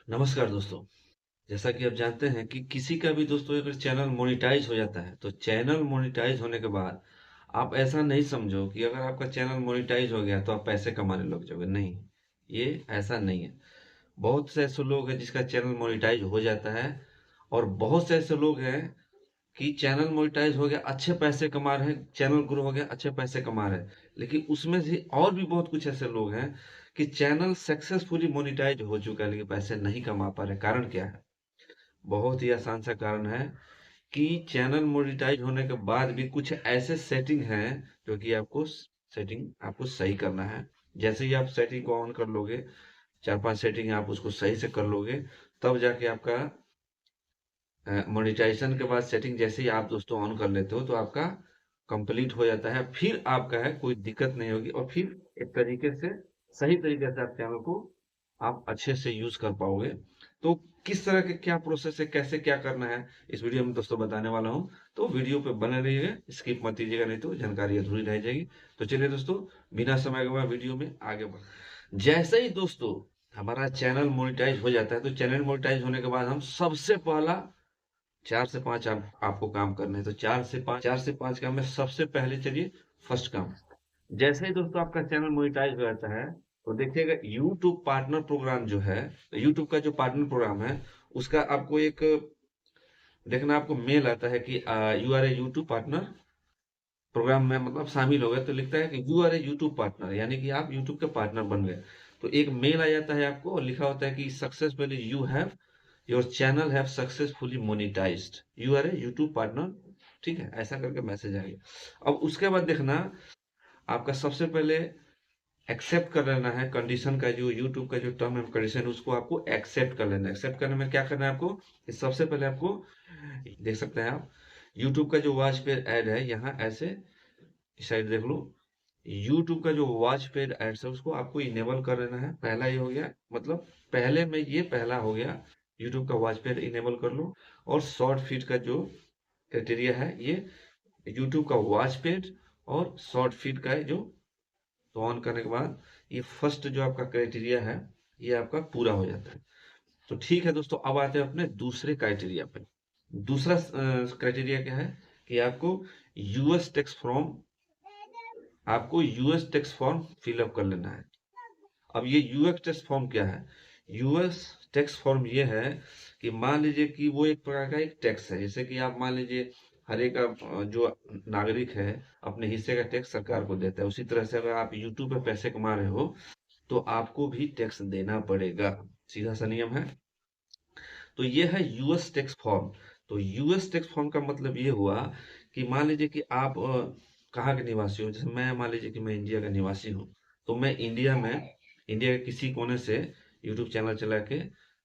नमस्कार दोस्तों। जैसा कि आप जानते हैं कि किसी का भी दोस्तों अगर चैनल मोनेटाइज हो जाता है तो चैनल मोनेटाइज होने के बाद आप ऐसा नहीं समझो कि अगर आपका चैनल मोनेटाइज हो गया तो आप पैसे कमाने लग जाओगे। नहीं, ये ऐसा नहीं है। बहुत से ऐसे लोग हैं जिसका चैनल मोनेटाइज हो जाता है और बहुत से ऐसे लोग हैं कि चैनल मोनेटाइज हो गया, अच्छे पैसे कमा रहे हैं, चैनल ग्रो हो गया, अच्छे पैसे कमा रहे हैं। लेकिन उसमें से और भी बहुत कुछ ऐसे लोग हैं कि चैनल सक्सेसफुली मोनेटाइज हो चुका है लेकिन पैसे नहीं कमा पा रहे। कारण क्या है? बहुत ही आसान सा कारण है कि चैनल मोनेटाइज होने के बाद भी कुछ ऐसे सेटिंग हैं जो कि आपको सेटिंग आपको सही करना है। जैसे ही आप सेटिंग को ऑन कर लोगे, चार पांच सेटिंग आप उसको सही से कर लोगे, तब जाके आपका मोनेटाइजेशन के बाद सेटिंग जैसे ही आप दोस्तों ऑन कर लेते हो तो आपका कंप्लीट हो जाता है। फिर आपका है कोई दिक्कत नहीं होगी और फिर एक तरीके से सही तरीके से आप चैनल को आप अच्छे से यूज कर पाओगे। तो किस तरह के क्या प्रोसेस है, कैसे क्या करना है, इस वीडियो में दोस्तों बताने वाला हूँ। तो वीडियो पे बने रहिएगा, स्किप मत कीजिएगा, नहीं तो जानकारी अधूरी रह जाएगी। तो चलिए दोस्तों, बिना समय गवाए वीडियो में आगे बढ़। जैसे ही दोस्तों हमारा चैनल मोनेटाइज हो जाता है तो चैनल मोनेटाइज होने के बाद हम सबसे पहला चार से पांच आपको काम करने हैं। तो चार से पांच काम में सबसे पहले चलिए फर्स्ट काम। जैसे ही दोस्तों आपका चैनल मोनेटाइज हो जाता है तो देखिएगा यूट्यूब पार्टनर प्रोग्राम जो है, तो यूट्यूब का जो पार्टनर प्रोग्राम है उसका आपको एक देखना, आपको मेल आता है कि you are a YouTube partner program में मतलब शामिल हो गए। तो लिखता है कि you are a YouTube partner, यानी कि आप यूट्यूब के पार्टनर बन गए। तो एक मेल आ जाता है आपको और लिखा होता है कि successfully you have your channel have successfully monetised, you are a YouTube partner. ठीक है, ऐसा करके मैसेज आएगा। अब उसके बाद देखना, आपका सबसे पहले एक्सेप्ट कर लेना है कंडीशन का, जो यूट्यूब का जो टर्म एंड कंडीशन उसको आपको एक्सेप्ट कर लेना है। एक्सेप्ट करने में क्या करना है आपको, कि सबसे पहले आपको देख सकते हैं आप यूट्यूब का जो वॉच पेज ऐड है यहाँ ऐसे इस साइड देख लो। यूट्यूब का जो वॉच पेज एड्स है उसको आपको इनेबल कर लेना है। पहला ये हो गया, मतलब पहले में ये पहला हो गया, यूट्यूब का वॉच पेज इनेबल कर लो। और शॉर्ट फीड का जो क्राइटेरिया है, ये यूट्यूब का वॉच पेज और शॉर्ट फीड का है जो, तो ऑन करने के बाद ये फर्स्ट जो आपका क्राइटेरिया है ये आपका पूरा हो जाता है। तो ठीक है दोस्तों, अब आते हैं अपने दूसरे क्राइटेरिया पे। दूसरा क्राइटेरिया क्या है कि यूएस टैक्स फॉर्म आपको यूएस टैक्स फॉर्म फिलअप कर लेना है। अब ये यूएस टैक्स फॉर्म क्या है? यूएस टैक्स फॉर्म ये है कि मान लीजिए कि वो एक प्रकार का एक टैक्स है। जैसे कि आप मान लीजिए हर एक जो नागरिक है अपने हिस्से का टैक्स सरकार को देता है, उसी तरह से अगर आप यूट्यूब पे पैसे कमा रहे हो तो आपको भी टैक्स देना पड़ेगा। सीधा सा नियम है। तो ये है यूएस टैक्स फॉर्म। तो यूएस टैक्स फॉर्म का मतलब ये हुआ कि मान लीजिए कि आप कहाँ के निवासी हो। जैसे मैं मान लीजिए कि मैं इंडिया का निवासी हूँ, तो मैं इंडिया के किसी कोने से यूट्यूब चैनल चला के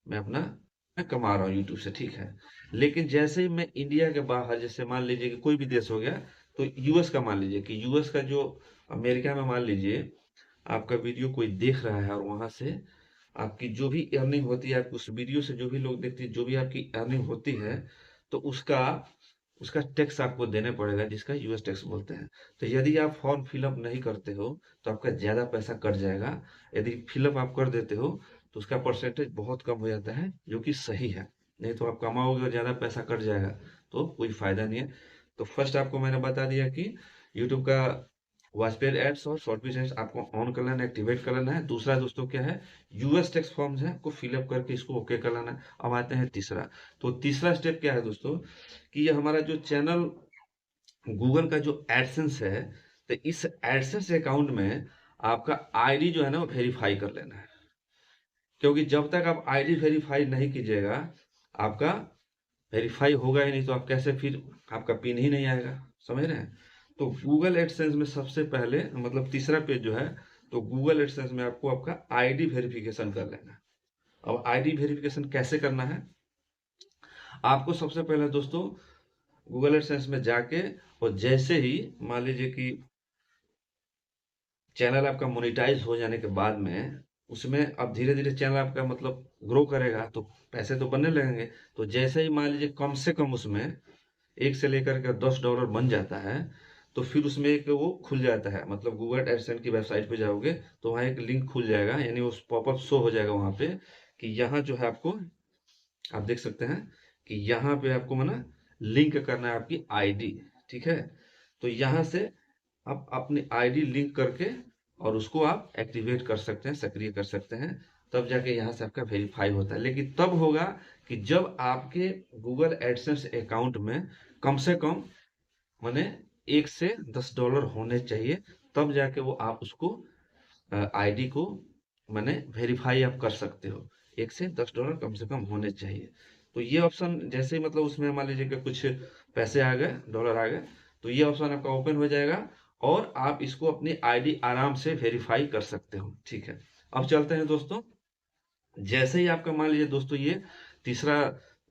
मैं कमा रहा हूँ यूट्यूब से, ठीक है। लेकिन जैसे ही मैं इंडिया के बाहर, जैसे मान लीजिए कि कोई भी देश हो गया, तो यूएस का मान लीजिए कि यूएस का जो अमेरिका में मान लीजिए आपका वीडियो कोई देख रहा है और वहां से आपकी जो भी अर्निंग होती है, आपकी उस वीडियो से जो भी लोग देखते हैं, जो भी आपकी अर्निंग होती है, तो उसका उसका टैक्स आपको देने पड़ेगा, जिसका यूएस टैक्स बोलते हैं। तो यदि आप फॉर्म फिलअप नहीं करते हो तो आपका ज्यादा पैसा कट जाएगा। यदि फिलअप आप कर देते हो तो उसका परसेंटेज बहुत कम हो जाता है, जो कि सही है। नहीं तो आप कमाओगे और ज्यादा पैसा कट जाएगा तो कोई फायदा नहीं है। तो फर्स्ट आपको मैंने बता दिया कि यूट्यूब का वाजपेयी एड्स और शॉर्ट पीस एड्स आपको ऑन कर लेना है, एक्टिवेट कर लेना है। दूसरा दोस्तों क्या है, यूएस टैक्स फॉर्म्स है को फिलअप करके इसको ओके कर लेना है। अब आते हैं तीसरा। तो तीसरा स्टेप क्या है दोस्तों, कि ये हमारा जो चैनल गूगल का जो एडसेंस है, तो इस एडसेंस अकाउंट में आपका आईडी जो है ना वो वेरीफाई कर लेना है। क्योंकि जब तक आप आईडी वेरीफाई नहीं कीजिएगा, आपका वेरीफाई होगा ही नहीं, तो आप कैसे फिर आपका पिन ही नहीं आएगा। समझ रहे हैं? तो गूगल एडसेंस में सबसे पहले मतलब तीसरा पेज जो है, तो गूगल एडसेंस में आपको आपका आईडी वेरिफिकेशन कर लेना है। अब आईडी वेरिफिकेशन कैसे करना है, आपको सबसे पहले दोस्तों गूगल एडसेंस में जाके, और जैसे ही मान लीजिए कि चैनल आपका मोनेटाइज हो जाने के बाद में उसमें अब धीरे धीरे चैनल आपका मतलब ग्रो करेगा तो पैसे तो बनने लगेंगे। तो जैसे ही मान लीजिए कम से कम उसमें 1 से लेकर के $10 बन जाता है, तो फिर उसमें एक वो खुल जाता है, मतलब गूगल एडसेंस की वेबसाइट पे जाओगे तो वहाँ एक लिंक खुल जाएगा, यानी उस पॉपअप शो हो जाएगा वहाँ पे कि यहाँ जो है आपको, आप देख सकते हैं कि यहाँ पे आपको माना लिंक करना है आपकी आईडी, ठीक है। तो यहाँ से आप अपनी आईडी लिंक करके और उसको आप एक्टिवेट कर सकते हैं, सक्रिय कर सकते हैं, तब जाके यहाँ से आपका वेरीफाई होता है। लेकिन तब होगा कि जब आपके गूगल एडसेंस अकाउंट में कम से कम माने 1 से $10 होने चाहिए, तब जाके वो आप उसको आईडी को माने वेरीफाई आप कर सकते हो। 1 से $10 कम से कम होने चाहिए। तो ये ऑप्शन जैसे ही मतलब उसमें मान लीजिए कि कुछ पैसे आ गए, डॉलर आ गए, तो ये ऑप्शन आपका ओपन हो जाएगा और आप इसको अपनी आईडी आराम से वेरीफाई कर सकते हो, ठीक है। अब चलते हैं दोस्तों, जैसे ही आपका मान लीजिए दोस्तों ये तीसरा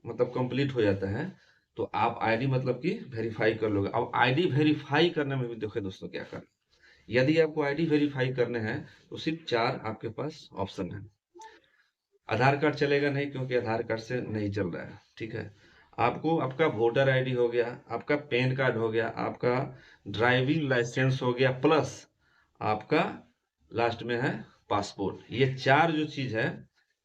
मतलब कंप्लीट हो जाता है, तो आप आईडी मतलब कि वेरीफाई कर लोगे। अब आईडी वेरीफाई करने में भी देखो दोस्तों क्या करना। यदि आपको आईडी वेरीफाई करने हैं तो सिर्फ 4 आपके पास ऑप्शन है। आधार कार्ड चलेगा नहीं, क्योंकि आधार कार्ड से नहीं चल रहा है, ठीक है। आपको आपका वोटर आईडी हो गया, आपका पैन कार्ड हो गया, आपका ड्राइविंग लाइसेंस हो गया, प्लस आपका लास्ट में है पासपोर्ट। ये 4 जो चीज है,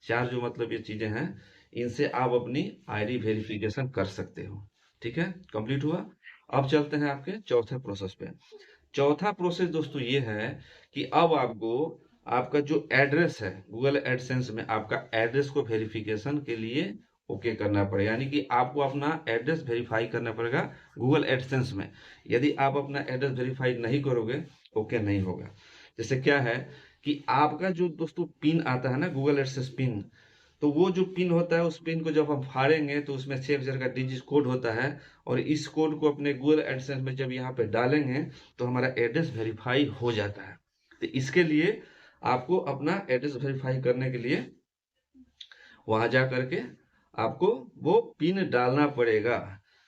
4 जो मतलब ये चीजें हैं, इनसे आप अपनी आईडी वेरिफिकेशन कर सकते हो, ठीक है। कंप्लीट हुआ। अब चलते हैं आपके चौथे प्रोसेस पे। चौथा प्रोसेस दोस्तों ये है कि अब आपको आपका जो एड्रेस है गूगल एडसेंस में, आपका एड्रेस को वेरिफिकेशन के लिए ओके करना पड़ेगा। यानी कि आपको अपना एड्रेस वेरीफाई करना पड़ेगा गूगल एडसेंस में। यदि आप अपना एड्रेस वेरीफाई नहीं करोगे, ओके नहीं होगा। जैसे क्या है कि आपका जो दोस्तों पिन आता है ना, गूगल एडसेंस पिन, तो वो जो पिन होता है, उस पिन को जब हम फाड़ेंगे तो उसमें 6 अक्षर का डिजिट कोड होता है, और इस कोड को अपने गूगल एडसेंस में जब यहाँ पे डालेंगे तो हमारा एड्रेस वेरीफाई हो जाता है। तो इसके लिए आपको अपना एड्रेस वेरीफाई करने के लिए वहां जा करके आपको वो पिन डालना पड़ेगा।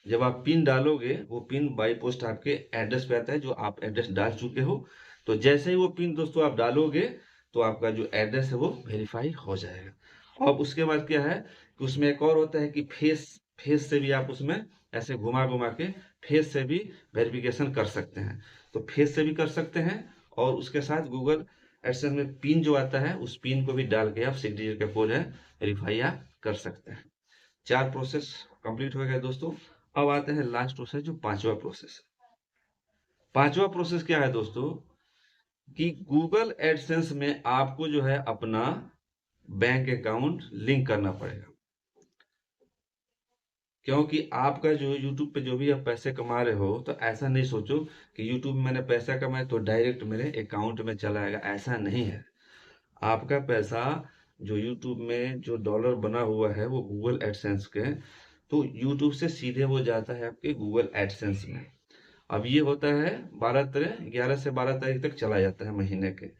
जब आप पिन डालोगे, वो पिन बाई पोस्ट आपके एड्रेस पे आता है जो आप एड्रेस डाल चुके हो। तो जैसे ही वो पिन दोस्तों आप डालोगे, तो आपका जो एड्रेस है वो वेरीफाई हो जाएगा। अब उसके बाद क्या है कि उसमें एक और होता है कि फेस से भी आप उसमें ऐसे घुमा घुमा के फेस से भी वेरिफिकेशन कर सकते हैं। तो फेस से भी कर सकते हैं, और उसके साथ गूगल एडसेंस में पिन जो आता है, उस पिन को भी डाल के आप 6 डिजिट का कोड है वेरीफाई आप कर सकते हैं। 4 प्रोसेस कंप्लीट हो गए दोस्तों। अब आते हैं लास्ट प्रोसेस, जो 5वां प्रोसेस है। 5वां प्रोसेस क्या है दोस्तों कि गूगल एडसेंस में आपको जो है अपना बैंक अकाउंट लिंक करना पड़ेगा। क्योंकि आपका जो यूट्यूब पे जो भी आप पैसे कमा रहे हो, तो ऐसा नहीं सोचो कि यूट्यूब में मैंने पैसा कमाया तो डायरेक्ट मेरे अकाउंट में चला आएगा, ऐसा नहीं है। आपका पैसा जो यूट्यूब में जो डॉलर बना हुआ है वो गूगल एडसेंस के, तो यूट्यूब से सीधे वो जाता है आपके गूगल एडसेंस में। अब ये होता है 11 से 12 तारीख तक चला जाता है महीने के।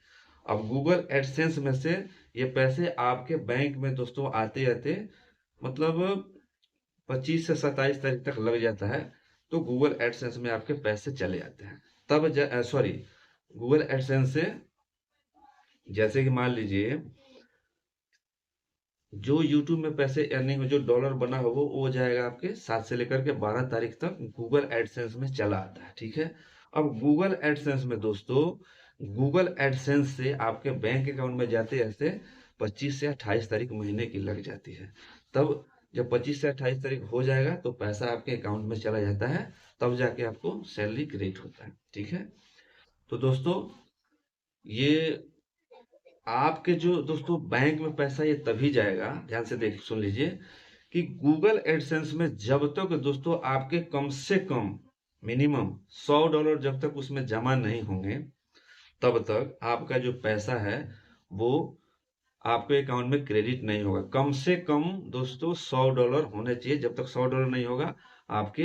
अब गूगल एडसेंस में से ये पैसे आपके बैंक में दोस्तों आते आते मतलब 25 से 27 तारीख तक लग जाता है। तो गूगल एडसेंस में आपके पैसे चले जाते हैं। तब सॉरी, गूगल एडसेंस से जैसे कि मान लीजिए जो यूट्यूब में पैसे अर्निंग में जो डॉलर बना हो वो हो जाएगा आपके 7 से लेकर के 12 तारीख तक गूगल एडसेंस में चला आता है, ठीक है। अब गूगल एडसेंस में दोस्तों, गूगल एडसेंस से आपके बैंक अकाउंट में जाते ऐसे 25 से 28 तारीख महीने की लग जाती है। तब जब 25 से 28 तारीख हो जाएगा तो पैसा आपके अकाउंट में चला जाता है, तब जाके आपको सैलरी क्रेडिट होता है, ठीक है। तो दोस्तों ये आपके जो दोस्तों बैंक में पैसा ये तभी जाएगा, ध्यान से देख सुन लीजिए, कि गूगल एडसेंस में जब तक दोस्तों आपके कम से कम मिनिमम $100 जब तक उसमें जमा नहीं होंगे, तब तक आपका जो पैसा है वो आपके अकाउंट में क्रेडिट नहीं होगा। कम से कम दोस्तों $100 होने चाहिए। जब तक $100 नहीं होगा, आपके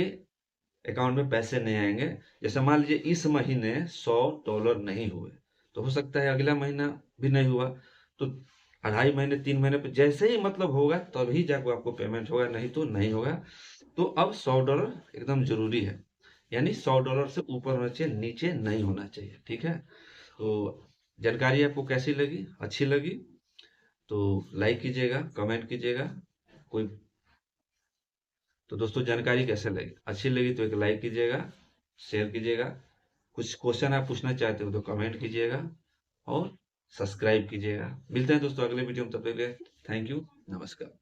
अकाउंट में पैसे नहीं आएंगे। जैसे मान लीजिए इस महीने $100 नहीं हुए, तो हो सकता है अगला महीना भी नहीं हुआ, तो 2.5 महीने 3 महीने पे जैसे ही मतलब होगा तभी जाकर आपको पेमेंट होगा, नहीं तो नहीं होगा। तो अब $100 एकदम जरूरी है, यानी $100 से ऊपर होना चाहिए, नीचे नहीं होना चाहिए, ठीक है। तो जानकारी आपको कैसी लगी? अच्छी लगी तो लाइक कीजिएगा, कमेंट कीजिएगा। कोई तो दोस्तों जानकारी कैसे लगी? अच्छी लगी तो एक लाइक कीजिएगा, शेयर कीजिएगा। कुछ क्वेश्चन आप पूछना चाहते हो तो कमेंट कीजिएगा और सब्सक्राइब कीजिएगा। मिलते हैं दोस्तों अगले वीडियो में, तब तक के लिए थैंक यू, नमस्कार।